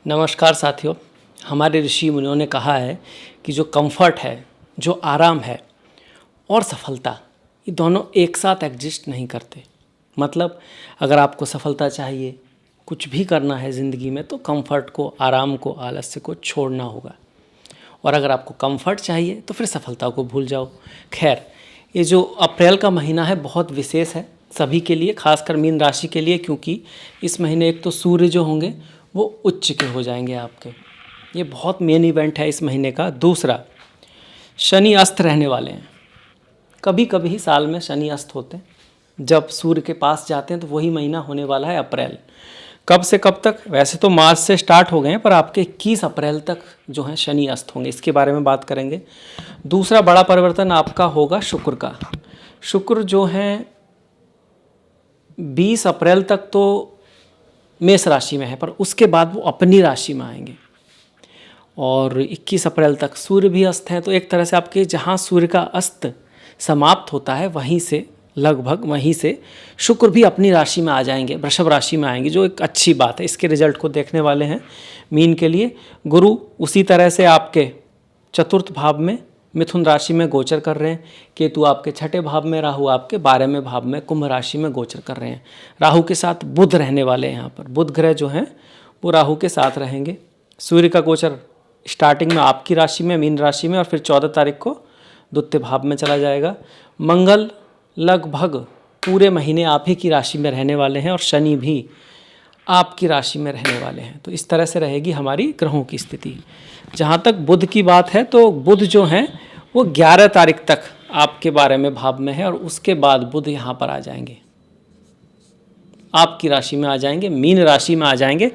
नमस्कार साथियों। हमारे ऋषि मुनियों ने कहा है कि जो कंफर्ट है, जो आराम है और सफलता, ये दोनों एक साथ एग्जिस्ट नहीं करते। मतलब अगर आपको सफलता चाहिए, कुछ भी करना है ज़िंदगी में, तो कंफर्ट को, आराम को, आलस्य को छोड़ना होगा। और अगर आपको कंफर्ट चाहिए तो फिर सफलता को भूल जाओ। खैर, ये जो अप्रैल का महीना है बहुत विशेष है सभी के लिए, खासकर मीन राशि के लिए, क्योंकि इस महीने एक तो सूर्य जो होंगे वो उच्च के हो जाएंगे आपके। ये बहुत मेन इवेंट है इस महीने का। दूसरा, शनि अस्त रहने वाले हैं। कभी कभी ही साल में शनि अस्त होते हैं, जब सूर्य के पास जाते हैं, तो वही महीना होने वाला है अप्रैल। कब से कब तक? वैसे तो मार्च से स्टार्ट हो गए हैं, पर आपके 21 अप्रैल तक जो है शनि अस्त होंगे। इसके बारे में बात करेंगे। दूसरा बड़ा परिवर्तन आपका होगा शुक्र का। शुक्र जो हैं 20 अप्रैल तक तो मेष राशि में है, पर उसके बाद वो अपनी राशि में आएंगे। और 21 अप्रैल तक सूर्य भी अस्त है, तो एक तरह से आपके जहाँ सूर्य का अस्त समाप्त होता है वहीं से, लगभग वहीं से शुक्र भी अपनी राशि में आ जाएंगे, वृषभ राशि में आएंगे, जो एक अच्छी बात है। इसके रिजल्ट को देखने वाले हैं मीन के लिए। गुरु उसी तरह से आपके चतुर्थ भाव में मिथुन राशि में गोचर कर रहे हैं। केतु आपके छठे भाव में, राहु आपके 12वें भाव में कुंभ राशि में गोचर कर रहे हैं। राहु के साथ बुध रहने वाले हैं यहाँ पर। बुध ग्रह जो हैं वो राहु के साथ रहेंगे। सूर्य का गोचर स्टार्टिंग में आपकी राशि में, मीन राशि में, और फिर 14 तारीख को द्वितीय भाव में चला जाएगा। मंगल लगभग पूरे महीने आप ही की राशि में रहने वाले हैं, और शनि भी आपकी राशि में रहने वाले हैं। तो इस तरह से रहेगी हमारी ग्रहों की स्थिति। जहाँ तक बुध की बात है, तो बुध जो हैं वो 11 तारीख तक आपके 12वें भाव में है, और उसके बाद बुध यहाँ पर आ जाएंगे, आपकी राशि में आ जाएंगे, मीन राशि में आ जाएंगे।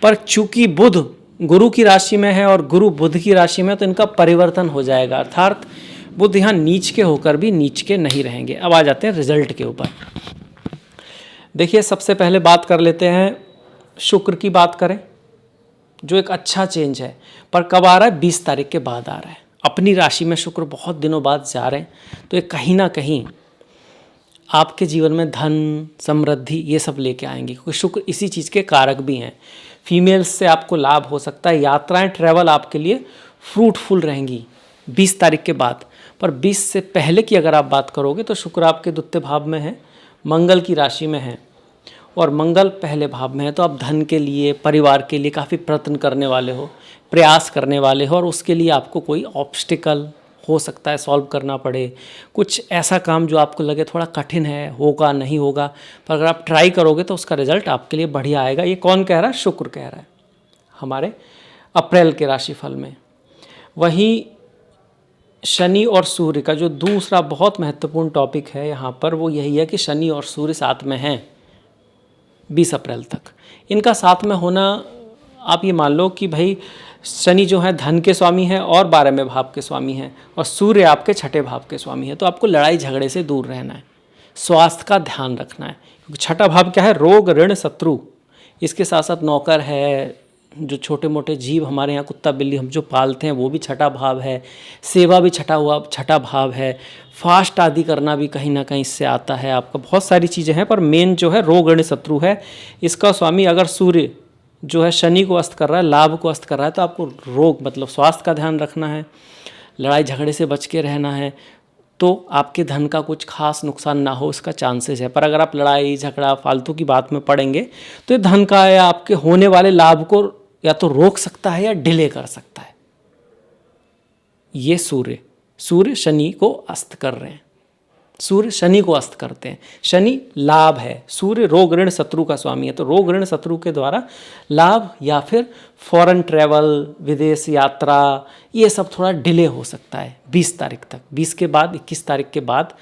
पर चूंकि बुध गुरु की राशि में है और गुरु बुध की राशि में, तो इनका परिवर्तन हो जाएगा, अर्थात बुध यहाँ नीच के होकर भी नीच के नहीं रहेंगे। अब आ जाते हैं रिजल्ट के ऊपर। देखिए, सबसे पहले बात कर लेते हैं शुक्र की। बात करें जो एक अच्छा चेंज है, पर कब आ रहा है? 20 तारीख के बाद आ रहा है। अपनी राशि में शुक्र बहुत दिनों बाद जा रहे हैं, तो ये कहीं ना कहीं आपके जीवन में धन, समृद्धि, ये सब लेके आएंगे, क्योंकि शुक्र इसी चीज़ के कारक भी हैं। फीमेल्स से आपको लाभ हो सकता है, यात्राएं, ट्रैवल आपके लिए फ्रूटफुल रहेंगी 20 तारीख के बाद। पर 20 से पहले की अगर आप बात करोगे तो शुक्र आपके द्वितीय भाव में है, मंगल की राशि में है, और मंगल पहले भाव में है। तो आप धन के लिए, परिवार के लिए काफ़ी प्रयत्न करने वाले हो, प्रयास करने वाले हो, और उसके लिए आपको कोई ऑब्स्टिकल हो सकता है सॉल्व करना पड़े। कुछ ऐसा काम जो आपको लगे थोड़ा कठिन है, होगा नहीं होगा, पर अगर आप ट्राई करोगे तो उसका रिजल्ट आपके लिए बढ़िया आएगा। ये कौन कह रहा है? शुक्र कह रहा है हमारे अप्रैल के राशिफल में। वहीं शनि और सूर्य का जो दूसरा बहुत महत्वपूर्ण टॉपिक है यहाँ पर, वो यही है कि शनि और सूर्य साथ में हैं 20 अप्रैल तक। इनका साथ में होना, आप ये मान लो कि भाई शनि जो है धन के स्वामी है और 12वें भाव के स्वामी हैं, और सूर्य आपके छठे भाव के स्वामी है। तो आपको लड़ाई झगड़े से दूर रहना है, स्वास्थ्य का ध्यान रखना है, क्योंकि छठा भाव क्या है? रोग, ऋण, शत्रु। इसके साथ साथ नौकर है, जो छोटे मोटे जीव हमारे यहाँ कुत्ता बिल्ली हम जो पालते हैं वो भी छठा भाव है, सेवा भी छठा भाव है, फास्ट आदि करना भी कहीं ना कहीं इससे आता है आपका। बहुत सारी चीज़ें हैं, पर मेन जो है रोग, ऋण, शत्रु है। इसका स्वामी अगर सूर्य जो है शनि को अस्त कर रहा है, लाभ को अस्त कर रहा है, तो आपको रोग मतलब स्वास्थ्य का ध्यान रखना है, लड़ाई झगड़े से बच के रहना है, तो आपके धन का कुछ खास नुकसान ना हो इसका चांसेस है। पर अगर आप लड़ाई झगड़ा फालतू की बात में पड़ेंगे तो ये धन का या आपके होने वाले लाभ को या तो रोक सकता है या डिले कर सकता है। ये सूर्य शनि को अस्त कर रहे हैं, सूर्य शनि को अस्त करते हैं। शनि लाभ है, सूर्य रोग, ऋण, शत्रु का स्वामी है, तो रोग, ऋण, शत्रु के द्वारा लाभ या फिर फॉरेन ट्रैवल, विदेश यात्रा, ये सब थोड़ा डिले हो सकता है 20 तारीख तक। 20 के बाद 21 तारीख के बाद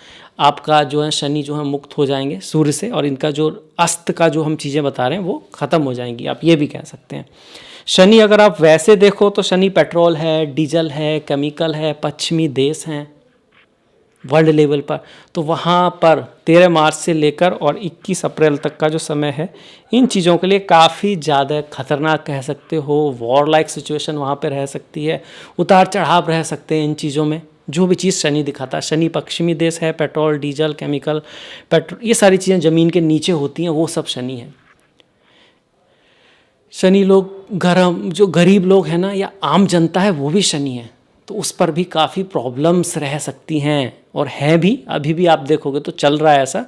आपका जो है शनि जो है मुक्त हो जाएंगे सूर्य से, और इनका जो अस्त का जो हम चीज़ें बता रहे हैं वो ख़त्म हो जाएंगी, आप ये भी कह सकते हैं। शनि अगर आप वैसे देखो तो शनि पेट्रोल है, डीजल है, केमिकल है, पश्चिमी देश हैं वर्ल्ड लेवल पर। तो वहाँ पर 13 मार्च से लेकर और 21 अप्रैल तक का जो समय है, इन चीज़ों के लिए काफ़ी ज़्यादा खतरनाक कह सकते हो। वॉर लाइक सिचुएशन वहाँ पे रह सकती है, उतार चढ़ाव रह सकते हैं इन चीज़ों में। जो भी चीज़ शनि दिखाता है, शनि पश्चिमी देश है, पेट्रोल, डीजल, केमिकल, ये सारी चीज़ें ज़मीन के नीचे होती हैं, वो सब शनि है। शनि लोग जो गरीब लोग हैं ना या आम जनता है वो भी शनि है, तो उस पर भी काफ़ी प्रॉब्लम्स रह सकती हैं और हैं भी। अभी भी आप देखोगे तो चल रहा है ऐसा।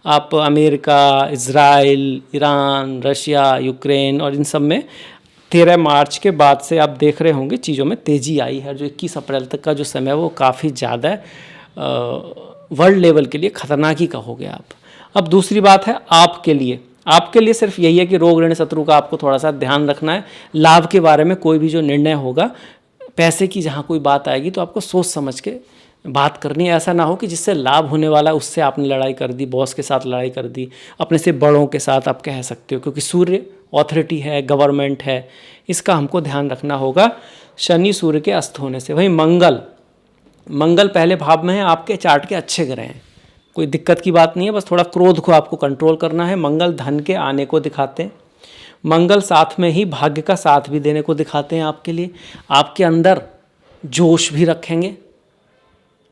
आप America, Israel, Iran, Russia, Ukraine और इन सब में 13 मार्च के बाद से आप देख रहे होंगे चीज़ों में तेज़ी आई है। जो 21 अप्रैल तक का जो समय है वो काफ़ी ज़्यादा वर्ल्ड लेवल के लिए ख़तरनाक ही कहोगे आप। अब दूसरी बात है आपके लिए सिर्फ यही है कि रोग ऋण शत्रु का आपको थोड़ा सा ध्यान रखना है। लाभ के बारे में कोई भी जो निर्णय होगा, पैसे की जहाँ कोई बात आएगी तो आपको सोच समझ के बात करनी है। ऐसा ना हो कि जिससे लाभ होने वाला है उससे आपने लड़ाई कर दी, बॉस के साथ लड़ाई कर दी, अपने से बड़ों के साथ आप कह सकते हो, क्योंकि सूर्य ऑथोरिटी है, गवर्नमेंट है, इसका हमको ध्यान रखना होगा शनि सूर्य के अस्त होने से। वहीं मंगल पहले भाव में है, आपके चार्ट के अच्छे ग्रह हैं, कोई दिक्कत की बात नहीं है, बस थोड़ा क्रोध को आपको कंट्रोल करना है। मंगल धन के आने को दिखाते हैं, मंगल साथ में ही भाग्य का साथ भी देने को दिखाते हैं आपके लिए। आपके अंदर जोश भी रखेंगे,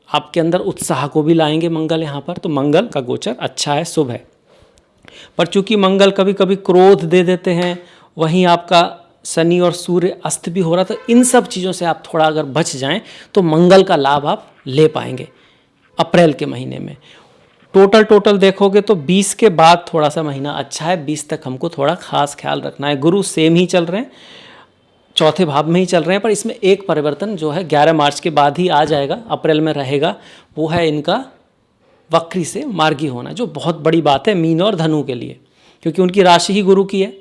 आपके अंदर उत्साह को भी लाएंगे मंगल यहाँ पर। तो मंगल का गोचर अच्छा है, शुभ है। पर चूंकि मंगल कभी कभी क्रोध दे देते हैं, वहीं आपका शनि और सूर्य अस्त भी हो रहा, तो इन सब चीज़ों से आप थोड़ा अगर बच जाएं तो मंगल का लाभ आप ले पाएंगे अप्रैल के महीने में। टोटल देखोगे तो 20 के बाद थोड़ा सा महीना अच्छा है, 20 तक हमको थोड़ा खास ख्याल रखना है। गुरु सेम ही चल रहे हैं, चौथे भाव में ही चल रहे हैं, पर इसमें एक परिवर्तन जो है 11 मार्च के बाद ही आ जाएगा, अप्रैल में रहेगा, वो है इनका वक्री से मार्गी होना, जो बहुत बड़ी बात है मीन और धनु के लिए, क्योंकि उनकी राशि ही गुरु की है।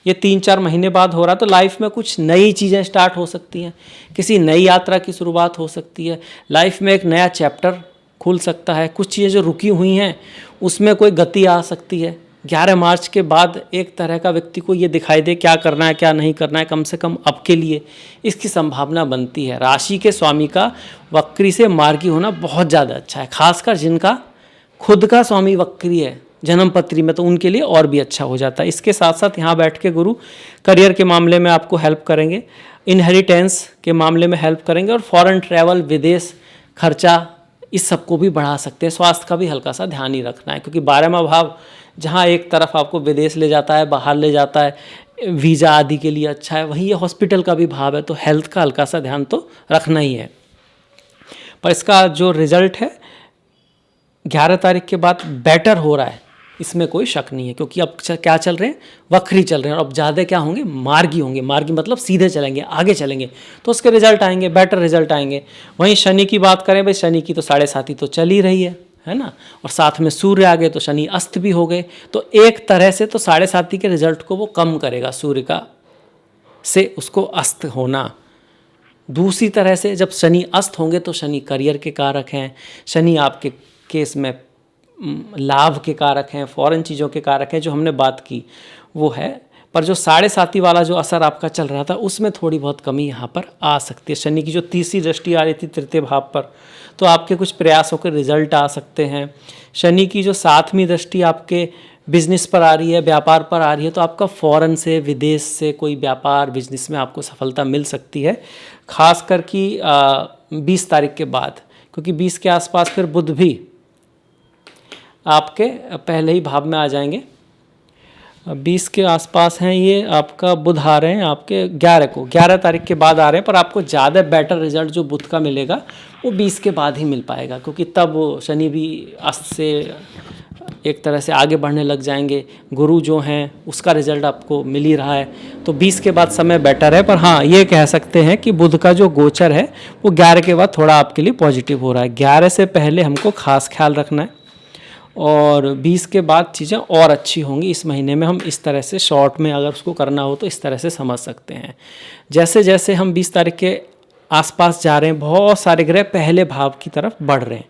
ये 3-4 महीने बाद हो रहा, तो लाइफ में कुछ नई चीज़ें स्टार्ट हो सकती हैं, किसी नई यात्रा की शुरुआत हो सकती है, लाइफ में एक नया चैप्टर खुल सकता है, कुछ चीज़ें जो रुकी हुई हैं उसमें कोई गति आ सकती है। 11 मार्च के बाद एक तरह का व्यक्ति को ये दिखाई दे क्या करना है क्या नहीं करना है, कम से कम अब के लिए इसकी संभावना बनती है। राशि के स्वामी का वक्री से मार्गी होना बहुत ज़्यादा अच्छा है, खासकर जिनका खुद का स्वामी वक्री है जन्म पत्री में, तो उनके लिए और भी अच्छा हो जाता है। इसके साथ साथ यहाँ बैठ के गुरु करियर के मामले में आपको हेल्प करेंगे, इनहेरिटेंस के मामले में हेल्प करेंगे, और फॉरेन ट्रैवल, विदेश खर्चा, इस सब को भी बढ़ा सकते हैं। स्वास्थ्य का भी हल्का सा ध्यान ही रखना है, क्योंकि 12वां भाव जहाँ एक तरफ आपको विदेश ले जाता है, बाहर ले जाता है, वीज़ा आदि के लिए अच्छा है, वहीं ये हॉस्पिटल का भी भाव है, तो हेल्थ का हल्का सा ध्यान तो रखना ही है। पर इसका जो रिजल्ट है 11 तारीख के बाद बेटर हो रहा है, इसमें कोई शक नहीं है, क्योंकि अब क्या चल रहे हैं, वक्री चल रहे हैं, और अब ज़्यादा क्या होंगे, मार्गी होंगे। मार्गी मतलब सीधे चलेंगे, आगे चलेंगे, तो उसके रिजल्ट आएंगे, बेटर रिजल्ट आएंगे। वहीं शनि की बात करें, भाई शनि की तो 7.5 तो चल ही रही है ना, और साथ में सूर्य आ गए तो शनि अस्त भी हो गए, तो एक तरह से तो 7.5 के रिजल्ट को वो कम करेगा, सूर्य का से उसको अस्त होना। दूसरी तरह से जब शनि अस्त होंगे तो शनि करियर के कारक हैं, शनि आपके केस में लाभ के कारक हैं, फॉरेन चीज़ों के कारक हैं, जो हमने बात की वो है। पर जो 7.5 वाला जो असर आपका चल रहा था उसमें थोड़ी बहुत कमी यहाँ पर आ सकती है। शनि की जो तीसरी दृष्टि आ रही थी तृतीय भाव पर, तो आपके कुछ प्रयासों के रिजल्ट आ सकते हैं। शनि की जो 7वीं दृष्टि आपके बिजनेस पर आ रही है, व्यापार पर आ रही है, तो आपका फॉरेन से, विदेश से कोई व्यापार बिजनेस में आपको सफलता मिल सकती है, खास कर कि 20 तारीख के बाद, क्योंकि 20 के आसपास फिर बुध भी आपके पहले ही भाव में आ जाएंगे। 20 के आसपास हैं ये, आपका बुध आ रहे हैं आपके 11 तारीख के बाद आ रहे हैं, पर आपको ज़्यादा बेटर रिजल्ट जो बुध का मिलेगा वो 20 के बाद ही मिल पाएगा, क्योंकि तब शनि भी अस्त से एक तरह से आगे बढ़ने लग जाएंगे, गुरु जो हैं उसका रिजल्ट आपको मिल ही रहा है, तो 20 के बाद समय बेटर है। पर हाँ, ये कह सकते हैं कि बुध का जो गोचर है वो 11 के बाद थोड़ा आपके लिए पॉजिटिव हो रहा है। 11 से पहले हमको खास ख्याल रखना है, और 20 के बाद चीज़ें और अच्छी होंगी। इस महीने में हम इस तरह से शॉर्ट में अगर उसको करना हो तो इस तरह से समझ सकते हैं। जैसे जैसे हम 20 तारीख के आसपास जा रहे हैं, बहुत सारे ग्रह पहले भाव की तरफ बढ़ रहे हैं।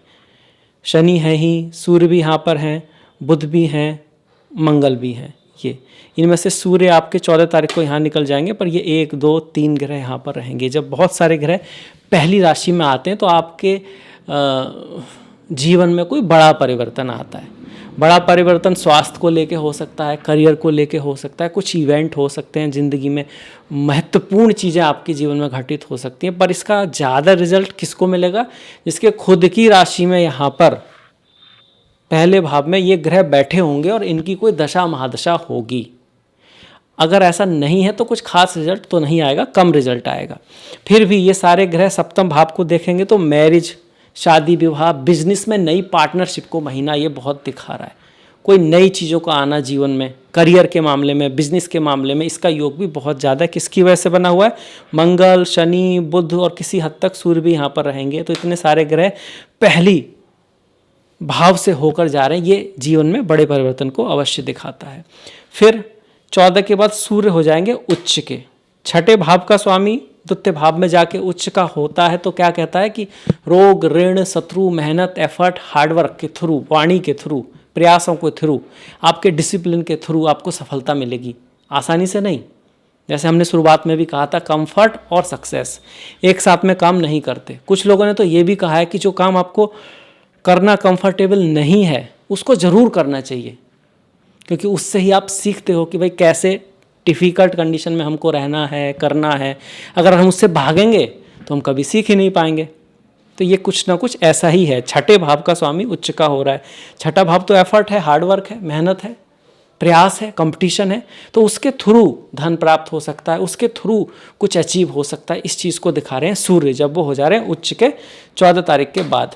शनि है ही, सूर्य भी यहाँ पर हैं, बुध भी हैं, मंगल भी हैं। ये इनमें से सूर्य आपके 14 तारीख को यहाँ निकल जाएंगे, पर ये 1, 2, 3 ग्रह यहाँ पर रहेंगे। जब बहुत सारे ग्रह पहली राशि में आते हैं तो आपके जीवन में कोई बड़ा परिवर्तन आता है। बड़ा परिवर्तन स्वास्थ्य को लेके हो सकता है, करियर को लेके हो सकता है, कुछ इवेंट हो सकते हैं, ज़िंदगी में महत्वपूर्ण चीज़ें आपके जीवन में घटित हो सकती हैं। पर इसका ज़्यादा रिजल्ट किसको मिलेगा, जिसके खुद की राशि में यहाँ पर पहले भाव में ये ग्रह बैठे होंगे और इनकी कोई दशा महादशा होगी। अगर ऐसा नहीं है तो कुछ खास रिजल्ट तो नहीं आएगा, कम रिजल्ट आएगा। फिर भी ये सारे ग्रह सप्तम भाव को देखेंगे तो मैरिज, शादी विवाह, बिजनेस में नई पार्टनरशिप को महीना ये बहुत दिखा रहा है। कोई नई चीज़ों का आना जीवन में, करियर के मामले में, बिजनेस के मामले में, इसका योग भी बहुत ज़्यादा है। किसकी वजह से बना हुआ है? मंगल, शनि, बुध और किसी हद तक सूर्य भी यहाँ पर रहेंगे। तो इतने सारे ग्रह पहली भाव से होकर जा रहे हैं, ये जीवन में बड़े परिवर्तन को अवश्य दिखाता है। फिर 14 के बाद सूर्य हो जाएंगे उच्च के। छठे भाव का स्वामी द्वितीय भाव में जाके उच्च का होता है तो क्या कहता है कि रोग, ऋण, शत्रु, मेहनत, एफर्ट, हार्डवर्क के थ्रू, वाणी के थ्रू, प्रयासों के थ्रू, आपके डिसिप्लिन के थ्रू आपको सफलता मिलेगी, आसानी से नहीं। जैसे हमने शुरुआत में भी कहा था, कंफर्ट और सक्सेस एक साथ में काम नहीं करते। कुछ लोगों ने तो ये भी कहा है कि जो काम आपको करना कंफर्टेबल नहीं है उसको ज़रूर करना चाहिए, क्योंकि उससे ही आप सीखते हो कि भाई कैसे डिफ़िकल्ट कंडीशन में हमको रहना है, करना है। अगर हम उससे भागेंगे तो हम कभी सीख ही नहीं पाएंगे। तो ये कुछ ना कुछ ऐसा ही है। छठे भाव का स्वामी उच्च का हो रहा है। छठा भाव तो एफर्ट है, हार्डवर्क है, मेहनत है, प्रयास है, कंपटीशन है, तो उसके थ्रू धन प्राप्त हो सकता है, उसके थ्रू कुछ अचीव हो सकता है। इस चीज़ को दिखा रहे हैं सूर्य जब वो हो जा रहे हैं उच्च के 14 तारीख के बाद।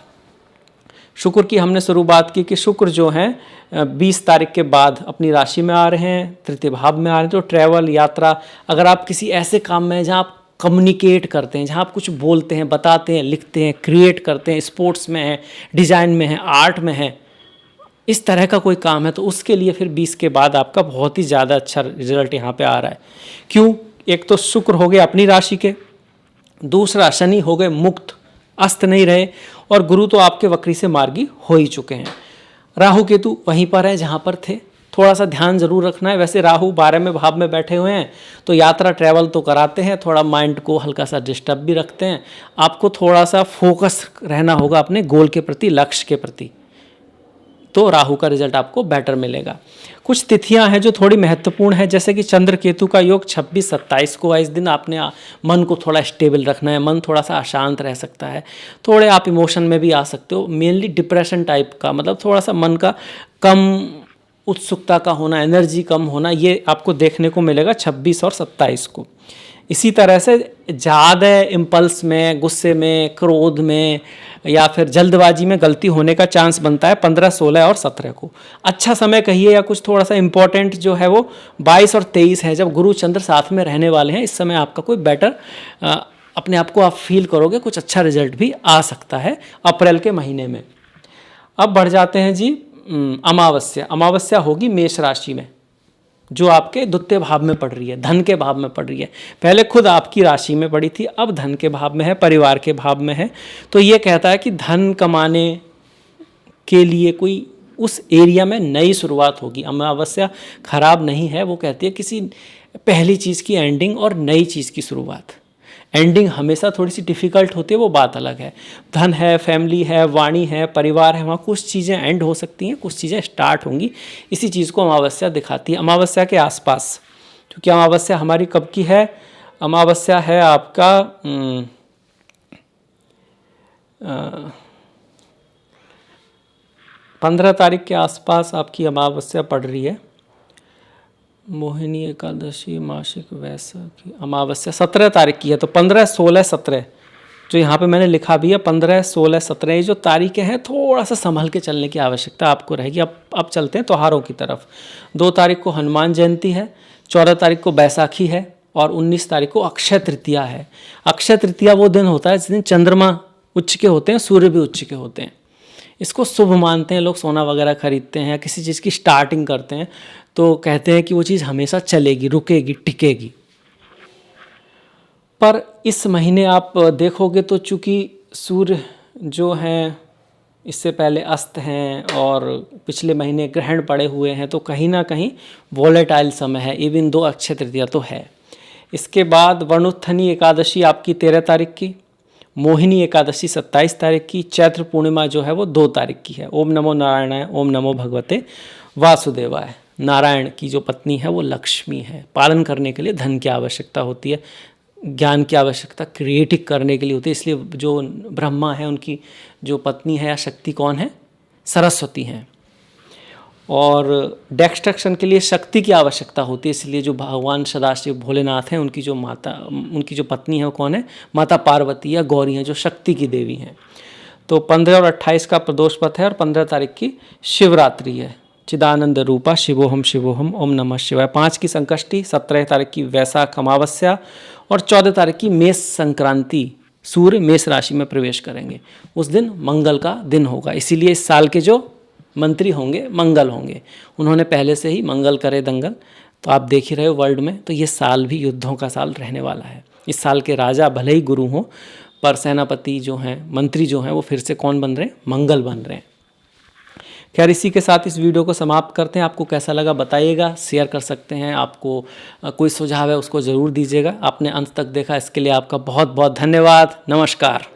शुक्र की हमने शुरुआत की कि शुक्र जो हैं 20 तारीख के बाद अपनी राशि में आ रहे हैं, तृतीय भाव में आ रहे हैं। तो ट्रैवल, यात्रा, अगर आप किसी ऐसे काम में हैं जहाँ आप कम्युनिकेट करते हैं, जहाँ आप कुछ बोलते हैं, बताते हैं, लिखते हैं, क्रिएट करते हैं, स्पोर्ट्स में हैं, डिज़ाइन में हैं, आर्ट में हैं, इस तरह का कोई काम है, तो उसके लिए फिर 20 के बाद आपका बहुत ही ज़्यादा अच्छा रिजल्ट यहाँ पे आ रहा है। क्यों? एक तो शुक्र हो गए अपनी राशि के, दूसरा शनि हो गए मुक्त, अस्त नहीं रहे, और गुरु तो आपके वक्री से मार्गी हो ही चुके हैं। राहु केतु वहीं पर है जहाँ पर थे। थोड़ा सा ध्यान जरूर रखना है। वैसे राहु 12वें भाव में बैठे हुए हैं तो यात्रा, ट्रैवल तो कराते हैं, थोड़ा माइंड को हल्का सा डिस्टर्ब भी रखते हैं। आपको थोड़ा सा फोकस रहना होगा अपने गोल के प्रति, लक्ष्य के प्रति, तो राहु का रिजल्ट आपको बेटर मिलेगा। कुछ तिथियां हैं जो थोड़ी महत्वपूर्ण है, जैसे कि चंद्र केतु का योग 26-27 को है। इस दिन आपने मन को थोड़ा स्टेबल रखना है, मन थोड़ा सा अशांत रह सकता है, थोड़े आप इमोशन में भी आ सकते हो, मेनली डिप्रेशन टाइप का, मतलब थोड़ा सा मन का कम उत्सुकता का होना, एनर्जी कम होना, ये आपको देखने को मिलेगा 26 और 27 को। इसी तरह से ज़्यादा इम्पल्स में, गुस्से में, क्रोध में या फिर जल्दबाजी में गलती होने का चांस बनता है 15, 16 और 17 को। अच्छा समय कहिए या कुछ थोड़ा सा इम्पोर्टेंट जो है वो 22 और 23 है, जब गुरु चंद्र साथ में रहने वाले हैं। इस समय आपका कोई बेटर अपने आप को आप फील करोगे, कुछ अच्छा रिजल्ट भी आ सकता है अप्रैल के महीने में। अब बढ़ जाते हैं जी अमावस्या। अमावस्या होगी मेष राशि में, जो आपके द्वितीय भाव में पड़ रही है, धन के भाव में पड़ रही है। पहले खुद आपकी राशि में पड़ी थी, अब धन के भाव में है, परिवार के भाव में है। तो ये कहता है कि धन कमाने के लिए कोई उस एरिया में नई शुरुआत होगी। अमावस्या खराब नहीं है, वो कहती है किसी पहली चीज़ की एंडिंग और नई चीज़ की शुरुआत। एंडिंग हमेशा थोड़ी सी डिफ़िकल्ट होती है, वो बात अलग है। धन है, फैमिली है, वाणी है, परिवार है, वहाँ कुछ चीज़ें एंड हो सकती हैं, कुछ चीज़ें स्टार्ट होंगी। इसी चीज़ को अमावस्या दिखाती है। अमावस्या के आसपास, क्योंकि अमावस्या हमारी कब की है? अमावस्या है आपका 15 तारीख के आसपास आपकी अमावस्या पड़ रही है। मोहिनी एकादशी, मासिक वैशाखी, अमावस्या 17 तारीख की है। तो 15, 16, 17 जो यहाँ पे मैंने लिखा भी है, 15, 16, 17 ये जो तारीखें हैं, थोड़ा सा संभल के चलने की आवश्यकता आपको रहेगी। अब चलते हैं त्योहारों की तरफ। 2 तारीख को हनुमान जयंती है, 14 तारीख को बैसाखी है और 19 तारीख को अक्षय तृतीया है। अक्षय तृतीया वो दिन होता है जिस दिन चंद्रमा उच्च के होते हैं, सूर्य भी उच्च के होते हैं। इसको शुभ मानते हैं लोग, सोना वगैरह खरीदते हैं या किसी चीज़ की स्टार्टिंग करते हैं तो कहते हैं कि वो चीज़ हमेशा चलेगी, रुकेगी, टिकेगी। पर इस महीने आप देखोगे तो चूँकि सूर्य जो हैं इससे पहले अस्त हैं और पिछले महीने ग्रहण पड़े हुए हैं, तो कहीं ना कहीं वॉलेटाइल समय है, इवन दो अक्षय तृतीया तो है। इसके बाद वरुणोत्थनी एकादशी आपकी 13 तारीख की, मोहिनी एकादशी 27 तारीख की, चैत्र पूर्णिमा जो है वो 2 तारीख की है। ओम नमो नारायणाय, ओम नमो भगवते वासुदेवाय। नारायण की जो पत्नी है वो लक्ष्मी है। पालन करने के लिए धन की आवश्यकता होती है, ज्ञान की आवश्यकता क्रिएटिव करने के लिए होती है। इसलिए जो ब्रह्मा है उनकी जो पत्नी है या शक्ति कौन है? सरस्वती हैं। और डिस्ट्रक्शन के लिए शक्ति की आवश्यकता होती है, इसलिए जो भगवान सदाशिव भोलेनाथ हैं उनकी जो पत्नी है वो कौन है, माता पार्वती या गौरी हैं, जो शक्ति की देवी हैं। तो 15 और 28 का प्रदोष पथ है और 15 तारीख की शिवरात्रि है। चिदानंद रूपा शिवोहम ओम नमः शिवाय। 5 की संकष्टी, 17 तारीख की वैशाख अमावस्या और 14 तारीख की मेष संक्रांति, सूर्य मेष राशि में प्रवेश करेंगे। उस दिन मंगल का दिन होगा, इसीलिए इस साल के जो मंत्री होंगे मंगल होंगे। उन्होंने पहले से ही मंगल करे दंगल, तो आप देख ही रहे हो वर्ल्ड में, तो ये साल भी युद्धों का साल रहने वाला है। इस साल के राजा भले ही गुरु हों, पर सेनापति जो हैं, मंत्री जो हैं, वो फिर से कौन बन रहे हैं, मंगल बन रहे हैं। खैर, इसी के साथ इस वीडियो को समाप्त करते हैं। आपको कैसा लगा बताइएगा, शेयर कर सकते हैं। आपको कोई सुझाव है उसको ज़रूर दीजिएगा। आपने अंत तक देखा, इसके लिए आपका बहुत बहुत धन्यवाद। नमस्कार।